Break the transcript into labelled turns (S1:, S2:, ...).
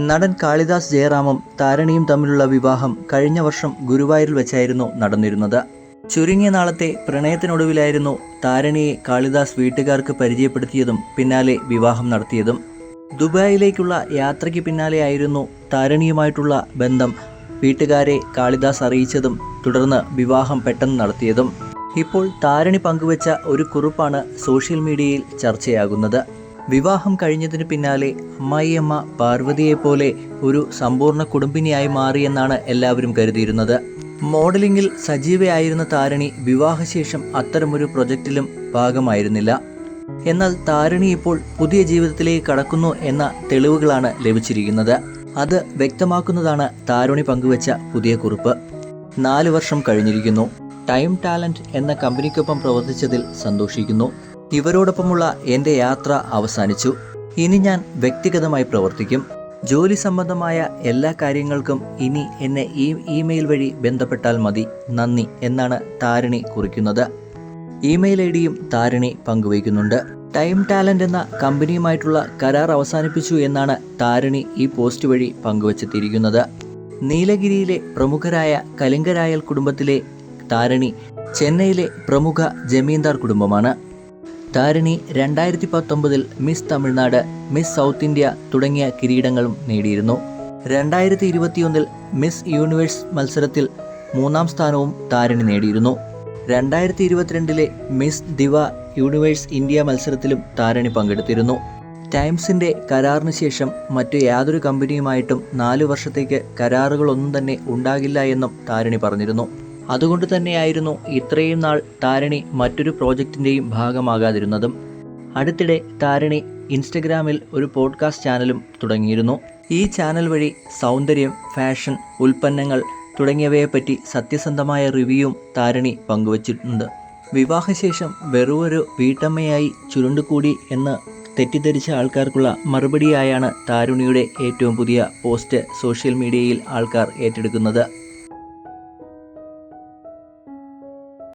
S1: നടൻ കാളിദാസ് ജയറാമും താരണിയും തമ്മിലുള്ള വിവാഹം കഴിഞ്ഞ വർഷം ഗുരുവായൂരിൽ വെച്ചായിരുന്നു നടന്നിരുന്നത്. ചുരുങ്ങിയ നാളത്തെ പ്രണയത്തിനൊടുവിലായിരുന്നു താരണിയെ കാളിദാസ് വീട്ടുകാർക്ക് പരിചയപ്പെടുത്തിയതും പിന്നാലെ വിവാഹം നടത്തിയതും. ദുബായിലേക്കുള്ള യാത്രയ്ക്ക് പിന്നാലെയായിരുന്നു താരണിയുമായിട്ടുള്ള ബന്ധം വീട്ടുകാരെ കാളിദാസ് അറിയിച്ചതും തുടർന്ന് വിവാഹം പെട്ടെന്ന് നടത്തിയതും. ഇപ്പോൾ താരണി പങ്കുവച്ച ഒരു കുറിപ്പാണ് സോഷ്യൽ മീഡിയയിൽ ചർച്ചയാകുന്നത്. വിവാഹം കഴിഞ്ഞതിന് പിന്നാലെ അമ്മായിയമ്മ പാർവതിയെപ്പോലെ ഒരു സമ്പൂർണ്ണ കുടുംബിനിയായി മാറിയെന്നാണ് എല്ലാവരും കരുതിയിരുന്നത്. മോഡലിംഗിൽ സജീവയായിരുന്ന താരണി വിവാഹശേഷം അത്തരമൊരു പ്രൊജക്റ്റിലും ഭാഗമായിരുന്നില്ല. എന്നാൽ താരണി ഇപ്പോൾ പുതിയ ജീവിതത്തിലേക്ക് കടക്കുന്നു എന്ന തെളിവുകളാണ് ലഭിച്ചിരിക്കുന്നത്. അത് വ്യക്തമാക്കുന്നതാണ് താരണി പങ്കുവച്ച പുതിയ കുറിപ്പ്. 4 വർഷം കഴിഞ്ഞിരിക്കുന്നു. ടൈം ടാലന്റ് എന്ന കമ്പനിക്കൊപ്പം പ്രവർത്തിച്ചതിൽ സന്തോഷിക്കുന്നു. ഇവരോടൊപ്പമുള്ള എൻ്റെ യാത്ര അവസാനിച്ചു. ഇനി ഞാൻ വ്യക്തിഗതമായി പ്രവർത്തിക്കും. ജോലി സംബന്ധമായ എല്ലാ കാര്യങ്ങൾക്കും ഇനി എന്നെ ഈ ഇമെയിൽ വഴി ബന്ധപ്പെട്ടാൽ മതി. നന്ദി എന്നാണ് താരണി കുറിക്കുന്നത്. ഇമെയിൽ ഐ ഡിയും താരണി പങ്കുവയ്ക്കുന്നുണ്ട്. ടൈം ടാലന്റ് എന്ന കമ്പനിയുമായിട്ടുള്ള കരാർ അവസാനിപ്പിച്ചു എന്നാണ് താരണി ഈ പോസ്റ്റ് വഴി പങ്കുവച്ചെത്തിയിരിക്കുന്നത്. നീലഗിരിയിലെ പ്രമുഖരായ കലിംഗരായൽ കുടുംബത്തിലെ താരണി ചെന്നൈയിലെ പ്രമുഖ ജമീന്ദാർ കുടുംബമാണ്. Tharani 2019 miss Tamil Nadu, miss south India തുടങ്ങിയ കിരീടങ്ങളും നേടിയിരുന്നു. 2021 മിസ് യൂണിവേഴ്സ് മത്സരത്തിൽ 3ാം സ്ഥാനവും താരണി നേടിയിരുന്നു. 2022 മിസ് ദിവ യൂണിവേഴ്സ് ഇന്ത്യ മത്സരത്തിലും താരണി പങ്കെടുത്തിരുന്നു. ടൈംസിൻ്റെ കരാറിന് ശേഷം മറ്റു യാതൊരു കമ്പനിയുമായിട്ടും 4 വർഷത്തേക്ക് കരാറുകളൊന്നും തന്നെ ഉണ്ടാകില്ല എന്നും താരണി പറഞ്ഞിരുന്നു. അതുകൊണ്ട് തന്നെയായിരുന്നു ഇത്രയും നാൾ താരണി മറ്റൊരു പ്രോജക്റ്റിൻ്റെയും ഭാഗമാകാതിരുന്നതും. അടുത്തിടെ താരണി ഇൻസ്റ്റഗ്രാമിൽ ഒരു പോഡ്കാസ്റ്റ് ചാനലും തുടങ്ങിയിരുന്നു. ഈ ചാനൽ വഴി സൗന്ദര്യം, ഫാഷൻ, ഉൽപ്പന്നങ്ങൾ തുടങ്ങിയവയെപ്പറ്റി സത്യസന്ധമായ റിവ്യൂവും താരണി പങ്കുവച്ചിട്ടുണ്ട്. വിവാഹശേഷം വെറുമൊരു വീട്ടമ്മയായി ചുരുണ്ടുകൂടി എന്ന് തെറ്റിദ്ധരിച്ച ആൾക്കാർക്കുള്ള മറുപടിയായാണ് താരുണിയുടെ ഏറ്റവും പുതിയ പോസ്റ്റ് സോഷ്യൽ മീഡിയയിൽ ആൾക്കാർ ഏറ്റെടുക്കുന്നത്.